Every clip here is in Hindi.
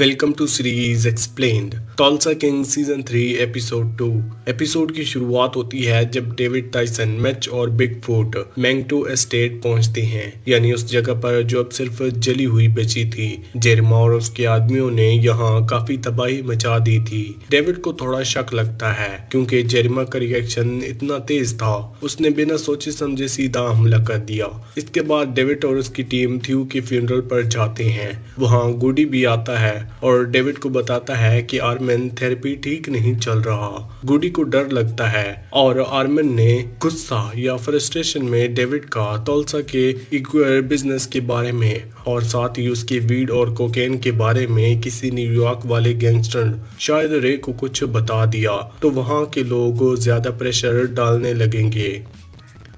Welcome to series explained. Tulsa King season 3 episode 2। Episode की शुरुआत होती है जब डेविड टाइसन, मैच और बिग फूट मैंगटो एस्टेट पहुंचते हैं, यानी उस जगह पर जो अब सिर्फ जली हुई बची थी। जेरेमा और उसके आदमियों ने यहाँ काफी तबाही मचा दी थी। डेविड को थोड़ा शक लगता है क्योंकि जेरेमा का रिएक्शन इतना तेज था, उसने बिना सोचे समझे सीधा हमला कर दिया। इसके बाद डेविड और उसकी टीम थ्यू के फ्यूनरल पर जाते हैं। वहाँ गुडी भी आता है और डेविड को बताता है कि आर्मिन थेरेपी ठीक नहीं चल रहा। गुडी को डर लगता है और आर्मिन ने गुस्सा या फ्रस्ट्रेशन में डेविड का टॉल्सा के इक्वियर बिजनेस के बारे में और साथ ही उसके वीड और कोकेन के बारे में किसी न्यूयॉर्क वाले गैंगस्टर शायद रे को कुछ बता दिया तो वहाँ के लोग ज्यादा प्रेशर डालने लगेंगे।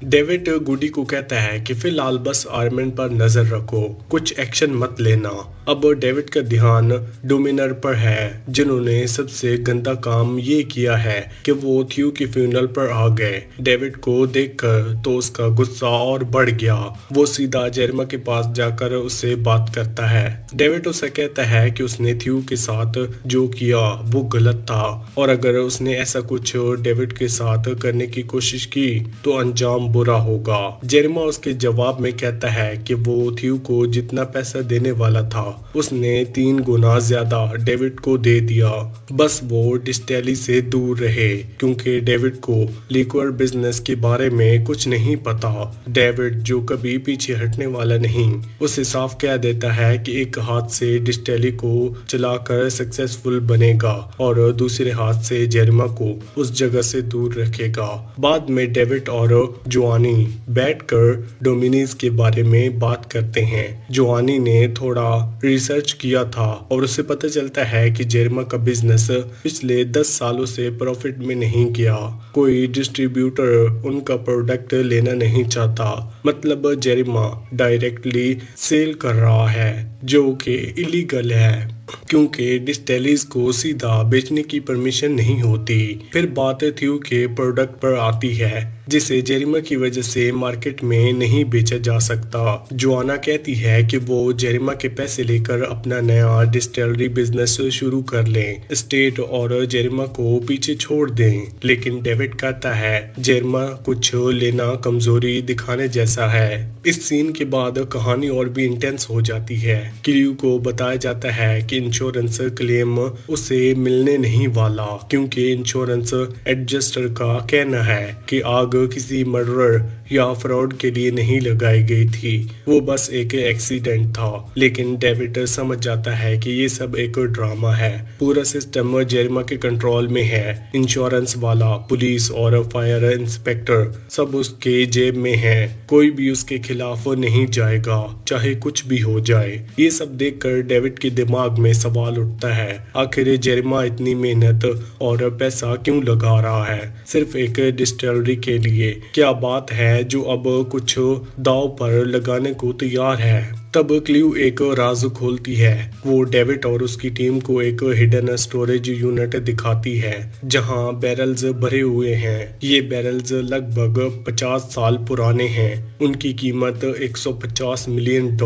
डेविड गुडी को कहता है कि फिलहाल बस आर्मिन पर नजर रखो, कुछ एक्शन मत लेना। अब डेविड का ध्यान डोमिनर पर है जिन्होंने सबसे गंदा काम ये किया है कि वो थ्यू के फ्यूनरल पर आ गए। डेविड को देखकर तो उसका गुस्सा और बढ़ गया। वो सीधा जेरेमा के पास जाकर उससे बात करता है। डेविड उसे कहता है कि उसने थ्यू के साथ जो किया वो गलत था और अगर उसने ऐसा कुछ डेविड के साथ करने की कोशिश की तो अंजाम बुरा होगा। जेरेमा उसके जवाब में कहता है कि वो थ्यू को जितना पैसा देने वाला था उसने 3 गुना ज्यादा डेविड को दे दिया। बस वो डिस्टेली से दूर रहे क्योंकि डेविड को लिक्वर बिजनेस के बारे में कुछ नहीं पता। डेविड जो कभी पीछे हटने वाला नहीं, उसे साफ कह देता है कि एक हाथ से डिस्टेली को चलाकर सक्सेसफुल बनेगा और दूसरे हाथ से जेरेमा को उस जगह से दूर रखेगा। बाद में डेविड और जोआनी बैठकर डोमिनिज के बारे में बात करते हैं। जोआनी ने थोड़ा रिसर्च किया था और उसे पता चलता है कि जेरेमा का बिजनेस पिछले 10 सालों से प्रॉफिट में नहीं गया। कोई डिस्ट्रीब्यूटर उनका प्रोडक्ट लेना नहीं चाहता, मतलब जेरेमा डायरेक्टली सेल कर रहा है जो कि इलीगल है क्योंकि डिस्टेलीज को सीधा बेचने की परमिशन नहीं होती। फिर बात थ्यू के प्रोडक्ट पर आती है जिसे जेरेमा की वजह से मार्केट में नहीं बेचा जा सकता। जोआना कहती है कि वो जेरेमा के पैसे लेकर अपना नया डिस्टिलरी बिजनेस शुरू कर लें, स्टेट और जेरेमा को पीछे छोड़ दें। लेकिन डेविड कहता है जेरेमा कुछ लेना कमजोरी दिखाने जैसा है। इस सीन के बाद कहानी और भी इंटेंस हो जाती है। क्ल्यू को बताया जाता है कि इंश्योरेंस क्लेम उसे मिलने नहीं वाला क्योंकि इंश्योरेंस एडजस्टर का कहना है कि आग किसी मर्डर या फ्रॉड के लिए नहीं लगाई गई थी, वो बस एक एक्सीडेंट था। लेकिन डेविड समझ जाता है कि ये सब एक ड्रामा है, पूरा सिस्टम जेरेमा के कंट्रोल में है। इंश्योरेंस वाला, पुलिस और फायर इंस्पेक्टर सब उसके जेब में है, कोई भी उसके खिलाफ नहीं जाएगा चाहे कुछ भी हो जाए। ये सब देखकर डेविड के दिमाग में सवाल उठता है, आखिर जेरेमा इतनी मेहनत और पैसा क्यों लगा रहा है सिर्फ एक डिस्टिलरी के लिए? क्या बात है जो अब कुछ दांव पर लगाने को तैयार है? तब क्ल्यू एक राज खोलती है। वो डेविड और उसकी टीम को एक हिडन स्टोरेज यूनिट दिखाती है जहां बैरल्स भरे हुए हैं। ये बैरल्स लगभग 50 साल पुराने हैं, उनकी कीमत $150 मिलियन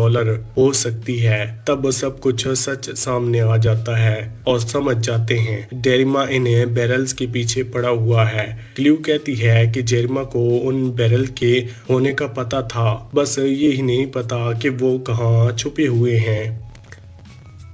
हो सकती है। तब सब कुछ सच सामने आ जाता है और समझ जाते हैं जेरेमा इन्हें बैरल्स के पीछे पड़ा हुआ है। क्ल्यू कहती है कि जेरेमा को उन बैरल के होने का पता था, बस यही नहीं पता कि वो कहाँ छुपे हुए हैं।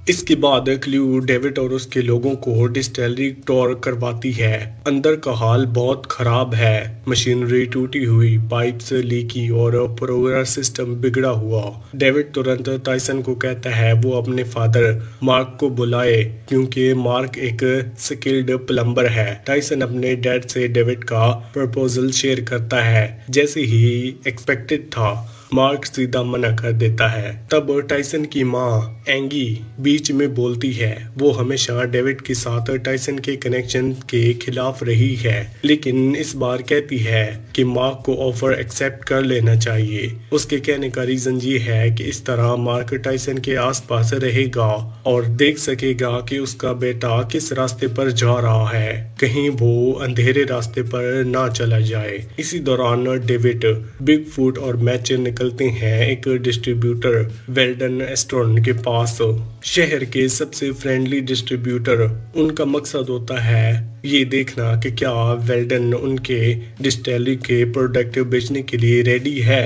इसके बाद क्ल्यू डेविड और उसके लोगों को डिस्टिलरी टूर करवाती है। अंदर का हाल बहुत खराब है, मशीनरी टूटी हुई, पाइप्स लीकी और प्रोग्राम सिस्टम बिगड़ा हुआ। डेविड तुरंत टाइसन को कहता है वो अपने फादर मार्क को बुलाए क्योंकि मार्क एक स्किल्ड प्लम्बर है। टाइसन अपने डैड से डेविड का प्रपोजल शेयर करता है, जैसे ही एक्सपेक्टेड था मार्क सीधा मना कर देता है। तब टाइसन की माँ एंगी बीच में बोलती है, वो हमेशा डेविड के साथ टाइसन के कनेक्शन के खिलाफ रही है, लेकिन इस बार कहती है कि मार्क को ऑफर एक्सेप्ट कर लेना चाहिए। उसके कहने का रीजन ये है कि इस तरह मार्क टाइसन के आसपास रहेगा और देख सकेगा कि उसका बेटा किस रास्ते पर जा रहा है, कहीं वो अंधेरे रास्ते पर ना चला जाए। इसी दौरान डेविड बिग फूट और मैच निकलते हैं एक डिस्ट्रीब्यूटर वेल्डन एस्ट्रॉन के पास। शहर के सबसे फ्रेंडली डिस्ट्रीब्यूटर। उनका मकसद होता है ये देखना कि क्या वेल्डन उनके डिस्टिलरी के प्रोडक्ट बेचने के लिए रेडी है।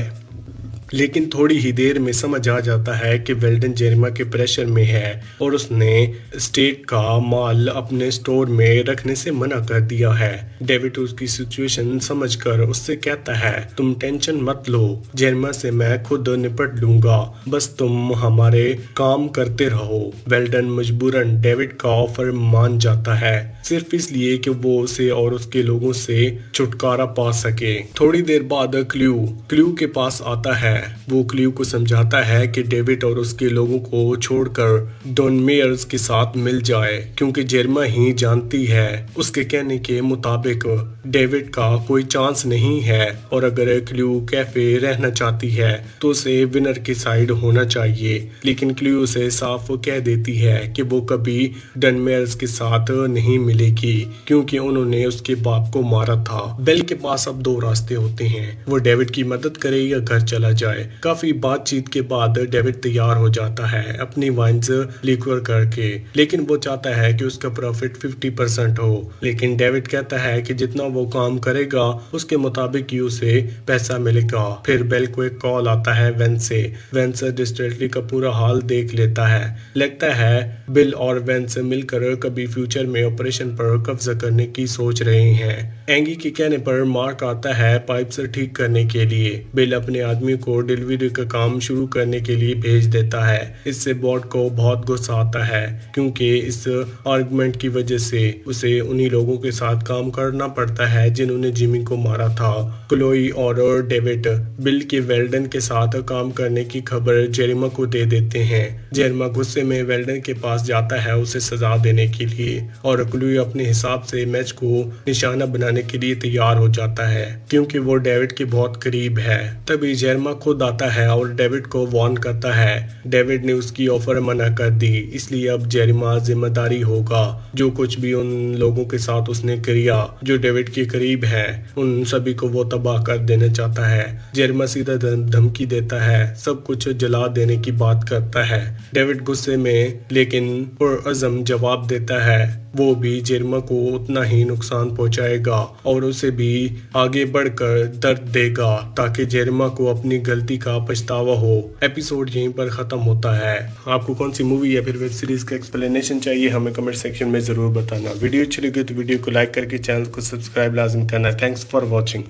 लेकिन थोड़ी ही देर में समझ आ जाता है कि वेल्डन जेरेमा के प्रेशर में है और उसने स्टेट का माल अपने स्टोर में रखने से मना कर दिया है। डेविड उसकी सिचुएशन समझकर उससे कहता है तुम टेंशन मत लो, जेरेमा से मैं खुद निपट लूंगा, बस तुम हमारे काम करते रहो। वेल्डन मजबूरन डेविड का ऑफर मान जाता है, सिर्फ इसलिए कि वो उसे और उसके लोगों से छुटकारा पा सके। थोड़ी देर बाद क्ल्यू के पास आता है। वो क्ल्यू को समझाता है कि डेविड और उसके लोगों को छोड़कर डॉन मेयर्स के साथ मिल जाए, क्योंकि जेरेमा ही जानती है उसके कहने के मुताबिक डेविड का कोई चांस नहीं है और अगर क्ल्यू कैफे रहना चाहती है तो उसे विनर की साइड होना चाहिए। लेकिन क्ल्यू उसे साफ कह देती है कि वो कभी डॉन मेयर्स के साथ नहीं मिलेगी, क्योंकि उन्होंने उसके बाप को मारा था। बेल के पास अब दो रास्ते होते हैं, वो डेविड की मदद करे या घर चला जाए। काफी बातचीत के बाद डेविड तैयार हो जाता है अपनी वाइन्स लिक्वर करके, लेकिन वो चाहता है कि उसका प्रॉफिट 50% हो। लेकिन डेविड कहता है कि जितना वो काम करेगा उसके मुताबिक ही उसे पैसा मिलेगा। फिर बेल को एक कॉल आता है वेंस से। वेंस डिस्टिलरी का पूरा हाल देख लेता है। लगता है बिल और वेंस मिलकर कभी फ्यूचर में ऑपरेशन पर कब्जा करने की सोच रहे हैं। एंगी के कहने पर मार्क आता है पाइप से ठीक करने के लिए। बिल अपने आदमी को डिलीवरी का काम शुरू करने के लिए भेज देता है। इससे बॉट को बहुत गुस्सा आता है, क्योंकि इस आर्गुमेंट की वजह से उसे उन्हीं लोगों के साथ काम करना पड़ता है जिन्होंने जिमी को मारा था। क्लोई और डेविड बिल के वेल्डन के साथ काम करने की खबर जेरेमा को दे देते हैं। जेरेमा गुस्से में वेल्डन के पास जाता है उसे सजा देने के लिए, और क्लोई अपने हिसाब से मैच को निशाना बनाने के लिए तैयार हो जाता है, क्योंकि वो डेविड के बहुत करीब है। तभी जेरेमा खुद आता है और डेविड को वार्न करता है। डेविड ने उसकी ऑफर मना कर दी, इसलिए अब जेरेमा जिम्मेदारी होगा। जो कुछ भी उन लोगों के साथ उसने किया जो डेविड के करीब है, उन सभी को वो तबाह कर देना चाहता है। जेरेमा सीधा धमकी देता है, सब कुछ जला देने की बात करता है। डेविड गुस्से में लेकिन पुरअज़म जवाब देता है वो भी जेरेमा को उतना ही नुकसान पहुंचाएगा और उसे भी आगे बढ़कर दर्द देगा, ताकि जेरेमा को अपनी गलती का पछतावा हो। एपिसोड यहीं पर खत्म होता है। आपको कौन सी मूवी या फिर वेब सीरीज का एक्सप्लेनेशन चाहिए हमें कमेंट सेक्शन में जरूर बताना। वीडियो अच्छी लगी तो वीडियो को लाइक करके चैनल को सब्सक्राइब लाजम करना। Thanks for watching.